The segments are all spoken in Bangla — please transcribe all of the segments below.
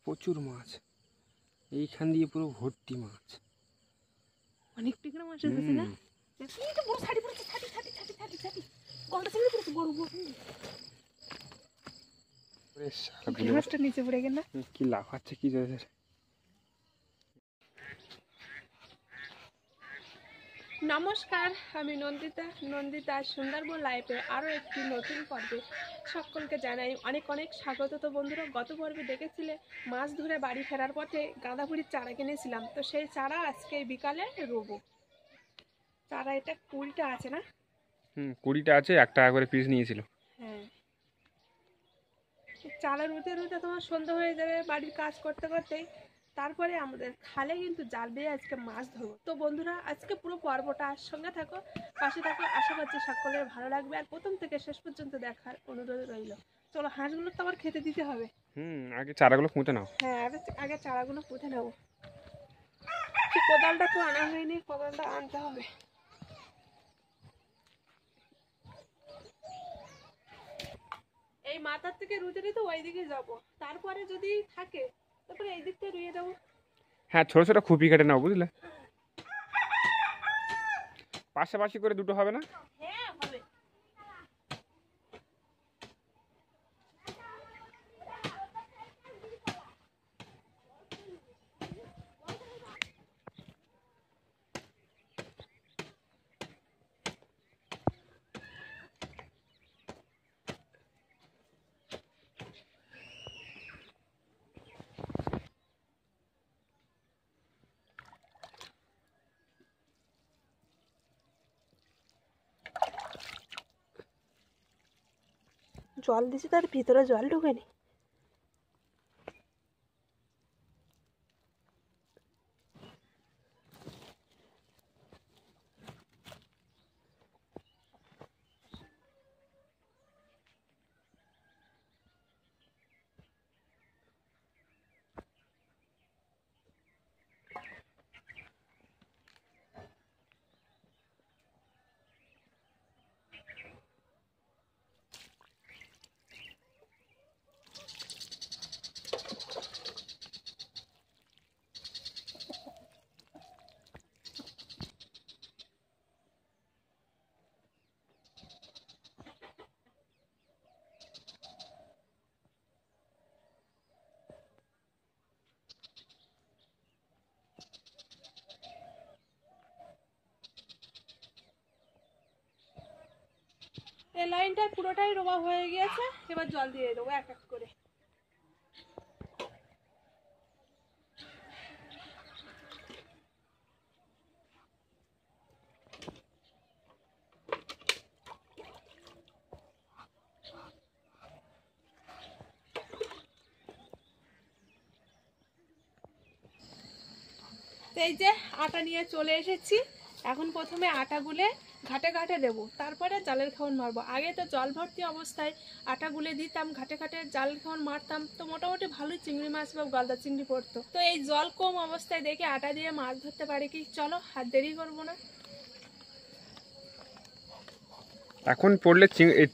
প্রচুর মাছ, এইখান দিয়ে পুরো ভর্তি মাছ, অনেক টিকরা মাছ আছে না? এই তো বড় ছাড়ি পড়েছে, ছাড়ি গলদা চিংড়ি পড়েছে, বড় মাছটা নিচে পড়ে গেল। কি লাফাচ্ছে কি জায়গা। নমস্কার, আমি নন্দিতা সুন্দরবন লাইফে আরও একটি নতুন পর্বে সকলকে জানাই অনেক অনেক স্বাগত। তো বন্ধুরা, গত পর্বে দেখেছিলে মাছ ধরে বাড়ি ফেরার পথে গাঁদাপুরির চারা কিনেছিলাম, তো সেই চারা আজকে বিকালে রোবো। চারা এটা 20টা আছে না? 20টা আছে, 1 টাকা করে পিস নিয়েছিল। হ্যাঁ, চারা রুতে তোমার সন্ধ্যা হয়ে যাবে বাড়ির কাজ করতে করতেই। তারপরে আমাদের খালে কিন্তু জাল দিয়ে আজকে মাছ ধরবো। তো বন্ধুরা, আজকে পুরো পর্বটা সঙ্গে থাকো, পাশে থাকো। আশা করছি সকলের ভালো লাগবে, আর প্রথম থেকে শেষ পর্যন্ত দেখার অনুরোধ রইল। চলো, হাঁসগুলো তো আবার খেতে দিতে হবে। আগে চারাগুলো পুঁতে নাও। হ্যাঁ, আগে চারাগুলো পুঁতে নেবো। কোদালটা তো আনা হয়নি, কোদালটা আনতে হবে। এই মাথার থেকে রুতে তো ওই দিকে যাবো, তারপরে যদি থাকে তারপরে এই দিক থেকে রুইয়ে দেবো। হ্যাঁ, ছোট ছোট খুপি কেটে নাও, বুঝলে? পাশাপাশি করে দুটো হবে না? হ্যাঁ, হবে। জল দিছি, তার ভিতরে জল ঢুকেনি। এই লাইনটা পুরোটাই রোয়া হয়ে গিয়েছে, এবার জল দিয়ে দেবো এক এক করে। এই যে আটা নিয়ে চলে এসেছি, এখন প্রথমে আটা গুলে ঘাটে ঘাটে দেবো, তারপরে জালের খাওয়ান মারবো। আগে তো জল ভর্তি অবস্থায় আটা গুলে দিতাম, ঘাটে ঘাটে জাল খাওয়ান মারতাম, তো মোটামুটি ভালোই চিংড়ি মাছ বা গলদা চিংড়ি পড়তো। তো এই জল কম অবস্থায় দেখে আটা দিয়ে মাছ ধরতে পারি কি। চলো, হাত দেরি করবো না। এখন পড়লে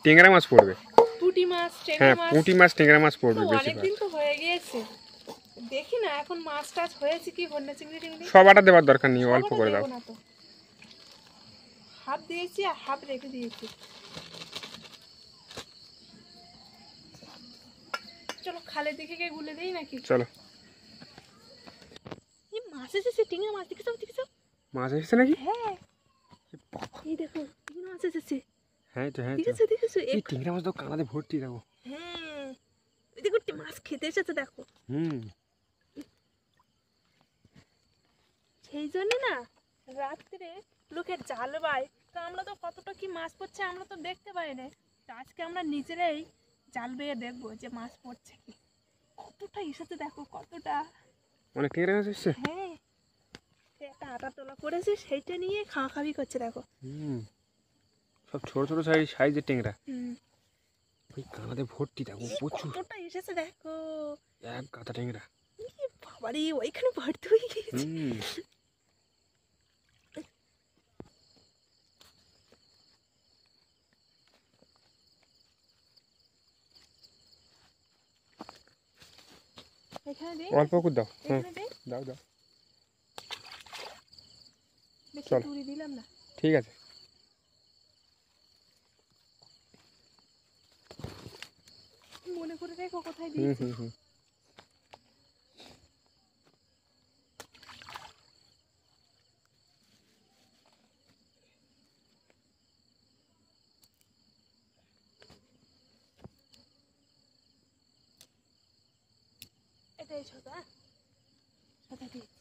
টেংরা মাছ পড়বে, পুঁটি মাছ, হ্যাঁ টেংরা মাছ। পুঁটি মাছ টেংরা মাছ পড়বে বেশি। অনেকদিন তো হয়ে গিয়েছে, দেখি না এখন মাছ টাছ হয়েছে কি, ঘন্টা চিংড়ি টিংড়ি। সব আটা দেওয়ার দরকার নেই, অল্প করে দাও। হাফ দিয়েছি আর হাফ রেখে দিয়েছি। চলো, খালের দিকে গিয়ে গুলে দেই নাকি? চলো। এই মাছ এসেছে, টিংরা মাছ। দেখেছো? মাছ এসেছে নাকি? হ্যাঁ, এই দেখো টিংরা মাছ এসেছে। হ্যাঁ তো, দেখেছো এই টিংরা মাছ তো কানাতে ভর্তি, দেখো। হ্যাঁ, ওই দেখো মাছ খেতে এসেছে, দেখো। সেই জন্য না রাত্রে লোকের জাল বায়, তো আমরা তো কতটা কি মাছ পড়ছে আমরা তো দেখতে পাই না। আজকে আমরা নিজেরাই জাল বেয়ে দেখবো যে মাছ পড়ছে কি। কতটা এসেছে দেখো, কতটা। অনেক টেংরা মাছ এসেছে। হ্যাঁ, একটা আটা তোলা করেছে, সেইটা নিয়ে খাওয়া খাওয়ি করছে, দেখো। সব ছোট ছোট সাইজের টেংরা। ওই কানাতে ভর্তি, দেখো প্রচুর। কতটা এসেছে দেখো, এক গাদা টেংরা। বাবারে, ওইখানে ভর্তি হয়ে গেছে। এখানে দিই, অল্প করে দাও। হ্যাঁ এখানে দিই। দাও দাও। বেশি চলো। দূরে দিলাম না। ঠিক আছে। মনে করে রেখো কোথায় হুম দিয়েছি। হুম হুম। এটাই ছোটা, ছোটা দিয়েছি।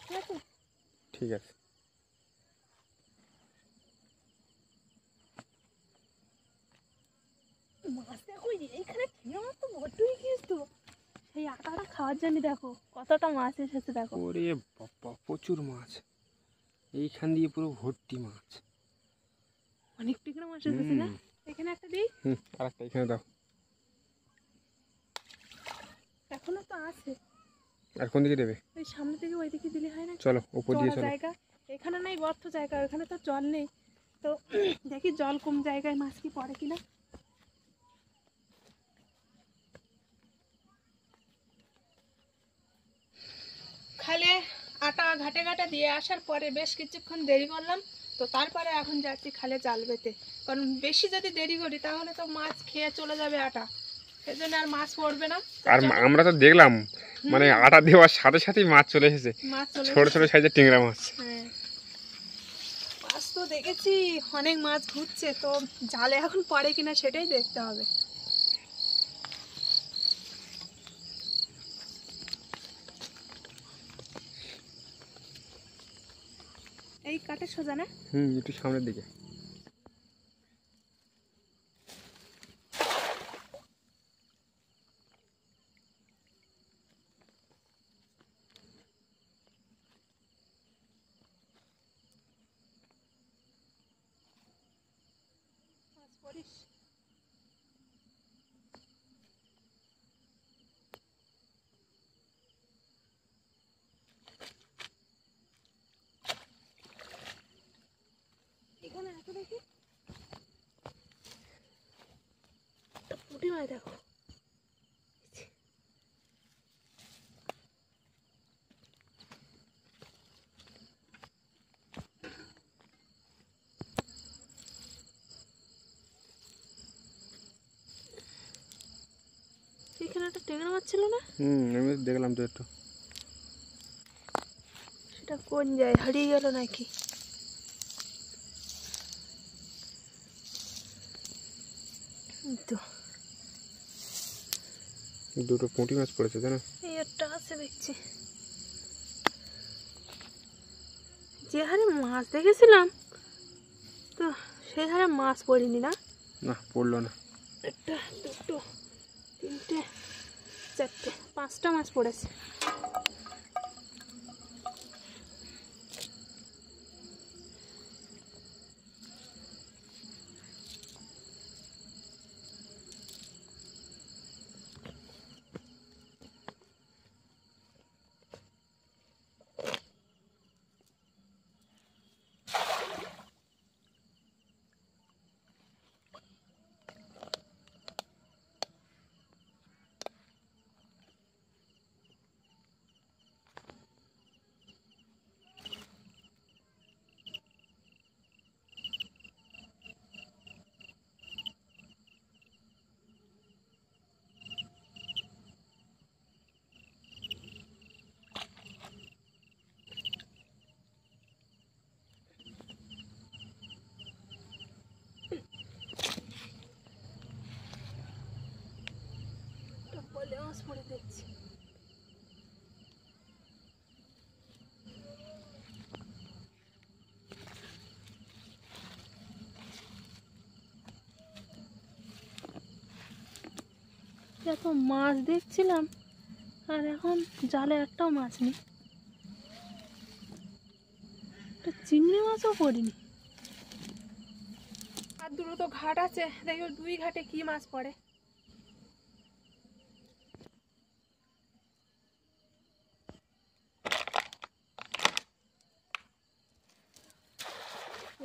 ঠিক আছে। ঠিক আছে। মাছ দেখো এইখানে ঠেঙে মাছ তো বড্ডই খেয়েছ তো। সেই আটাটা খাওয়ার জন্য দেখো কতটা মাছ এসেছে দেখো। ওরে বাবা প্রচুর মাছ, এইখান দিয়ে পুরো ভর্তি মাছ। অনেক টিকড়া মাছ এসেছে না। এখানে একটা দিই। হুম আর একটা এখানে দাও। এখনো তো আছে। আর কোন দিকে দেবে? ওই সামনে থেকে ওই দিকে দিলে হয় না। চলো উপর দিয়ে চড়া চলো। জায়গা, এখানে নেই গর্ত জায়গা, ওখানে তো জল নেই। তো দেখি জল কম জায়গায় মাছ কি পড়ে কিনা। খালে আটা ঘাটে ঘাটে দিয়ে আসার পরে বেশ কিছুক্ষণ দেরি করলাম, তো তারপরে এখন যাচ্ছি খালে জাল পেতে। কারণ বেশি যদি দেরি করি তাহলে তো মাছ খেয়ে চলে যাবে আটা, সেজন্য আর মাছ পড়বে না। আর আমরা তো দেখলাম মানে আটা দেওয়ার সাথে সাথেই মাছ চলে এসেছে, মাছ চলে ছোট ছোট সাইজের টেংরা মাছ। হ্যাঁ মাছ তো দেখেছি অনেক মাছ ঘুরছে, তো জালে এখন পড়ে কিনা সেটাই দেখতে হবে। এই কাটে সোজা না। হুম একটু সামনের দিকে। মাছ পড়িস। এখানে এত দেখি পুঁটি মাছ দেখো। এখানে একটা টেংরা মাছ ছিল না। হুম আমি দেখলাম তো একটু। সেটা কোন যায় হারিয়ে গেল নাকি। তো দুটো পুঁটি মাছ পড়েছে তাই না? এই একটা আছে দেখছি। যে হারে মাছ দেখেছিলাম তো সেই হারে মাছ পড়িনি না। না পড়লো না। একটা দুটো তিনটে চারটে পাঁচটা মাছ পড়েছে। বলে মাছ পড়ে দেখছি। এত মাছ দেখছিলাম আর এখন জালে একটাও মাছ নেই। একটা চিংড়ি মাছও পড়িনি। আর দুটো তো ঘাট আছে, দেখো দুই ঘাটে কি মাছ পড়ে।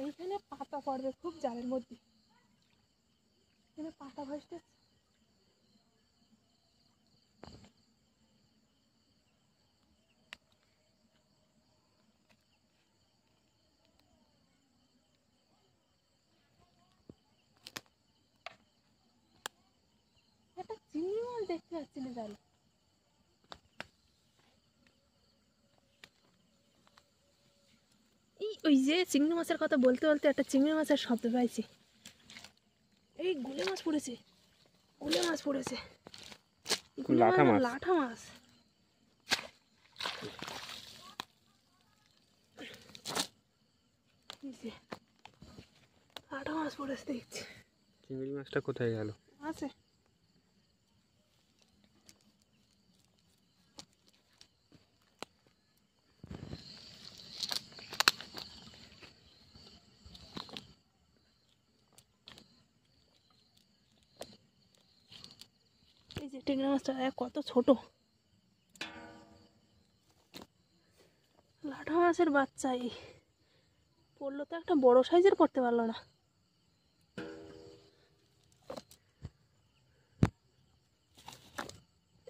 এইখানে পাতা পড়বে খুব জালের মধ্যে। এখানে পাতা ভাসতে একটা চিংড়ি মাছ দেখতে পাচ্ছি না জাল। এই ওই যে চিংড়ি মাছের কথা বলতে বলতে একটা চিংড়ি মাছের শব্দ পাইছি। এই গুলে মাছ পড়েছে, গুলে মাছ পড়েছে, গুলে মাছ লাঠা না, মাছ। লাঠা মাছ। এই যে লাঠা মাছ পড়েছে দেখছি। চিংড়ি মাছটা কোথায় গেল? আছে এই যে টেংরা মাছটা কত ছোট, লাঠা মাছের বাচ্চা। এই পড়লো তো একটা বড় সাইজের পড়তে পারলো না।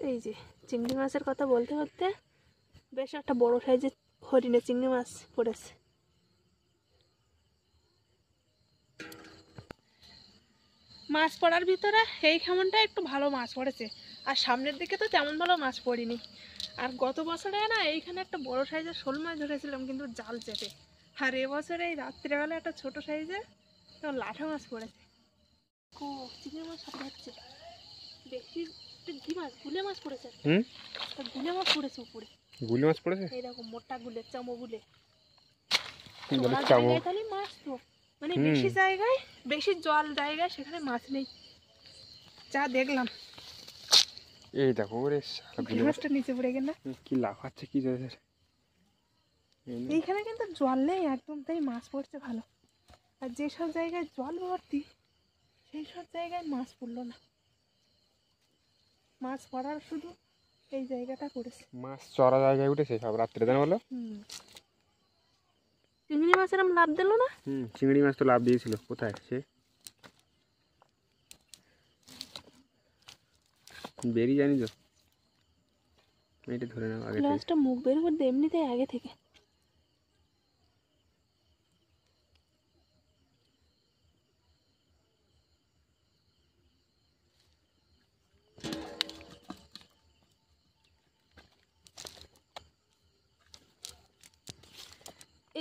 এই যে চিংড়ি মাছের কথা বলতে বলতে বেশ একটা বড় সাইজের হরিণে চিংড়ি মাছ পড়েছে। মাছ পড়ার ভিতরে এই খামনটা একটু ভালো মাছ পড়েছে, আর সামনের দিকে তো তেমন ভালো মাছ পড়িনি। আর গত বছরে না এইখানে একটা বড় সাইজের শোল মাছ ধরেছিলাম কিন্তু জাল চেপে, আর এবছরে এই রাত্রিবেলা একটা ছোট সাইজের লাঠা মাছ পড়েছে। ও চিংড়ি মাছ সাথে হচ্ছে বেশি কি মাছ, গুলে মাছ পড়েছে। একটা গুলে মাছ পড়েছে উপরে। গুলি মাছ পড়েছে? এইরকম মোটা গুলে, চামো গুলে। বলে জলার চামো। জায়গায় তাহলে মাছ তো, মানে বেশি জায়গায়, বেশি জল জায়গায় সেখানে মাছ নেই যা দেখলাম। এই দেখো ওরে শালা গুলি মাছ মাছটা নিচে পড়ে গেল। কি লাফাচ্ছে কি জোরে। এইখানে কিন্তু জল নেই একদম, তাই মাছ পড়ছে ভালো। আর যেসব জায়গায় জল ভর্তি সেই সব জায়গায় মাছ পড়লো না, মাছ পড়ার শুধু এই জায়গাটা পড়েছে। মাছ চড়া জায়গায় উঠেছে সব রাত্রে, জানো বলো? চিংড়ি মাছ এরম লাভ দিল না? চিংড়ি মাছ তো লাভ দিয়েছিল, কোথায় সে বেরিয়ে জানি তো। এটা ধরে নাও আগে থেকে। মাছটা মুখ বের করে দে এমনিতেই আগে থেকে।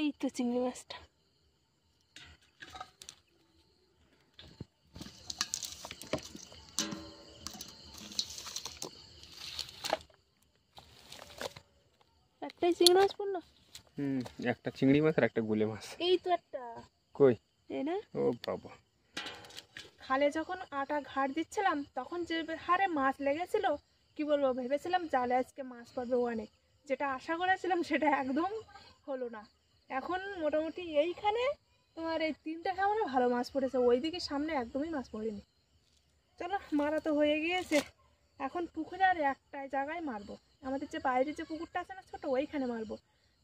এই তো চিংড়ি মাছটা। একটাই চিংড়ি মাছ পড়লো। একটা চিংড়ি মাছ আর একটা গুলে মাছ। এই তো একটা। কই? এই না, ও বাবা। খালে যখন আটা ঘাট দিচ্ছিলাম তখন যে হারে মাছ লেগেছিল কি বলবো, ভেবেছিলাম জালে আজকে মাছ পড়বে অনেক, যেটা আশা করেছিলাম সেটা একদম হলো না। এখন মোটামুটি এইখানে তোমার এই 3টা খামারে ভালো মাছ পড়েছে, ওইদিকে সামনে একদমই মাছ পড়েনি। চলো মারা তো হয়ে গিয়েছে, এখন পুকুরে আর একটাই জায়গায় মারবো, আমাদের যে বাইরে যে পুকুরটা আছে না ছোট, ওইখানে মারবো।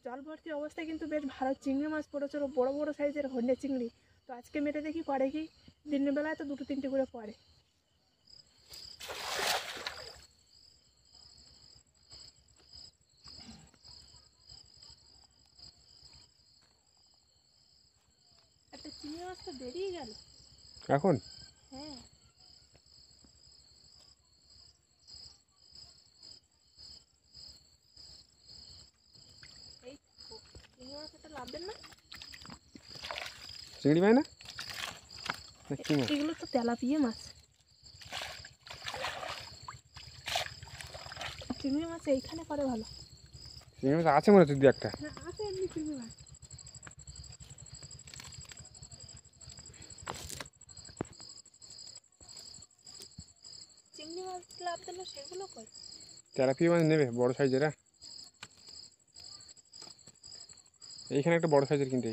জল ভর্তি অবস্থায় কিন্তু বেশ ভালো চিংড়ি মাছ পড়েছিল, বড় বড় সাইজের হন্যে চিংড়ি। তো আজকে মেরে দেখি পড়ে কি, দিনের বেলায় তো 2-3টে করে পড়ে। একটা চিংড়ি মাছ তো বেরিয়ে গেল এখন। হ্যাঁ এই চিংড়ি মাছ একটা লাভ দেন না। চিংড়ি পায় না? কি মাছ? এগুলো তো তেলাপিয়া মাছ। চিংড়ি মাছ এইখানে করে ভালো। চিংড়ি মাছ আছে মনে হচ্ছে দু একটা। না আছে এমনি চিংড়ি মাছ। চিংড়ি মাছ লাভ দিল সেগুলো কই? তেলাপিয়া মাছ নেবে বড় সাইজের? এইখানে একটা বড় সাইজের কিনতে।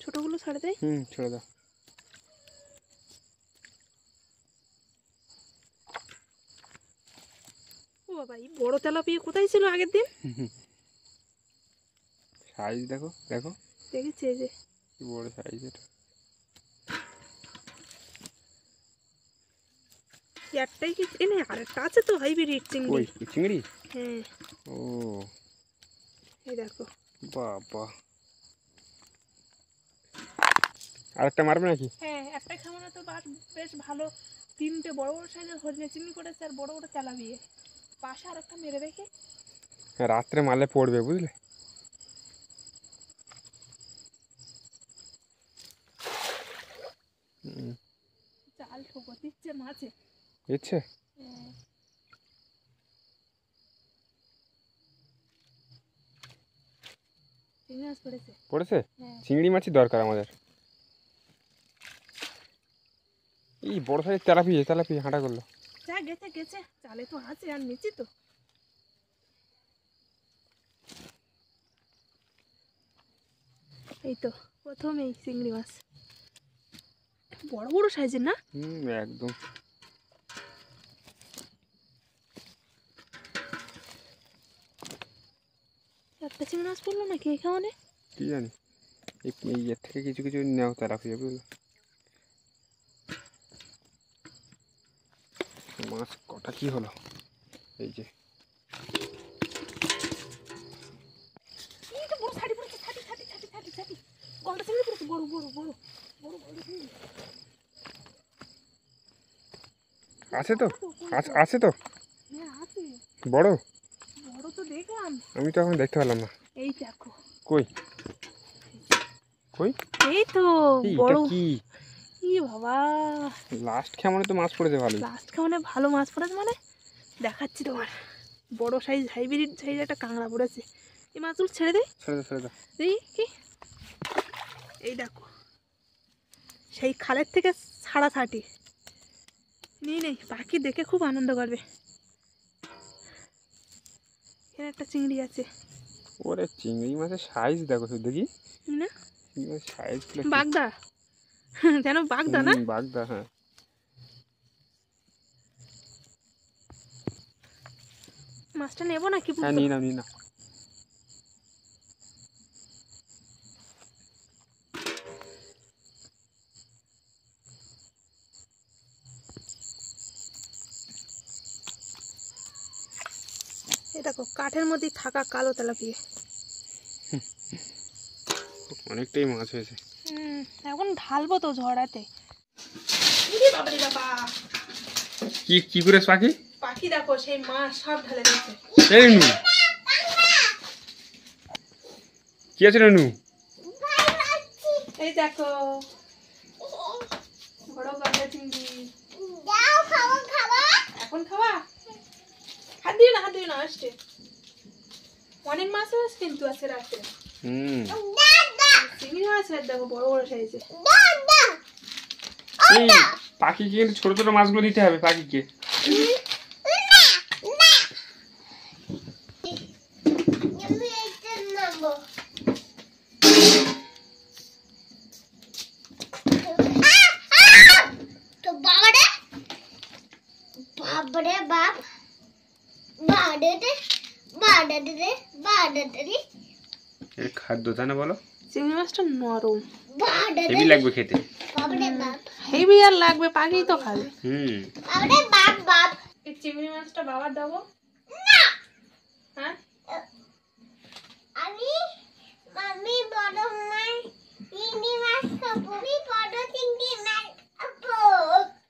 ছোটগুলো ছাড়ে দেয়। ছেড়ে দাও। বাবা, এই বড় তেলাপিয়া কোথায় ছিল আগের দিন? সাইজ দেখো দেখো, দেখেছি এই যে কি বড় সাইজ এটা। একটাই কি এনে আরেকটা আছে তো হাইব্রিড চিংড়ি। ওই চিংড়ি? হ্যাঁ। ও এই দেখো বাবা, আরেকটা মারবে নাকি? হ্যাঁ, একটাই খামানো তো বেশ ভালো। 3টে বড় বড় সাইজের হরিণা চিংড়ি করেছে আর বড় বড় তেলাপিয়া। পাশে আরেকটা মেরে রেখে রাত্রে মারলে পড়বে বুঝলে। জাল ঠোকো দিচ্ছে মাছে। ইচ্ছে চিংড়ি মাছ পড়েছে। পড়েছে? হ্যাঁ। চিংড়ি মাছই দরকার আমাদের। এই বড় সাইজ তেলাপিয়া, তেলাপিয়া হাঁটা করলো। যা গেছে গেছে, চালে তো আছে আর নিচে তো। এই তো প্রথমেই চিংড়ি মাছ, বড় বড় সাইজের না? একদম। একটা চিংড়ি মাছ পড়লো নাকি এখানে? কি জানি, এই এর থেকে কিছু কিছু নেও তেলাপিয়া বুঝলে। মাছ কটা কি হলো, এই যে বড় ছাড়ি পড়েছে, ছাড়ি ছাড়ি ছাড়ি ছাড়ি ছাড়ি গলদা চিংড়ি পড়েছে, বড় বড় বড় বড় বড় চিংড়ি আছে তো, আছে তো। হ্যাঁ আছে, বড় বড় তো দেখলাম। আমি তো এখন দেখতে পেলাম না। এই দেখো কই কই, এই তো এটা বড়। কি? ই বাবা, লাস্ট খেমনে তো মাছ পড়েছে ভালো। লাস্ট খাওয়ানে ভালো মাছ পড়েছে মানে দেখাচ্ছি তোমার। বড় সাইজ হাইব্রিড সাইজ একটা কাঁকড়া পড়েছে। এই মাছগুলো ছেড়ে দেয়, ছেড়ে দাও ছেড়ে দাও। দেখি কি, এই দেখো সেই খালের থেকে ছাড়াছাটি নিয়ে নেই। পাখি দেখে খুব আনন্দ করবে। এখানে একটা চিংড়ি আছে। ওরে চিংড়ি মাছের সাইজ দেখো শুধু, দেখি না সাইজ বাগদা, যেন বাগদা না? বাগদা, হ্যাঁ। মাছটা নেবো নাকি? হ্যাঁ নিয়ে নাও নিয়ে নাও। এই দেখো কাঠের মধ্যে থাকা কালো তেলাপিয়া। অনেকটাই মাছ হয়েছে। এখন ঢালবো তো ঝড়াতে। বাবারে বাবা, কি কি করে পাখি? পাখি দেখো সেই মাছ সব ঢালে দিচ্ছে। এই নু কি আছে নু? এই দেখো বড় গলদা চিংড়ি। এখন খাওয়া? হাত দিও না, হাত দিও না, আসছে। অনেক মাছ আছে কিন্তু আছে রাতে। চিংড়ি মাছ দেখো বড় বড় সাইজে। এই পাখিকে কিন্তু ছোট ছোট মাছগুলো দিতে হবে পাখিকে। খাদ্য তাই না বলো? চিংড়ি মাছটা নরম, হেভি লাগবে খেতে। হেভি আর লাগবে, পাখি তো খাবে। হুম। এই চিংড়ি মাছটা বাবার দেবো? হ্যাঁ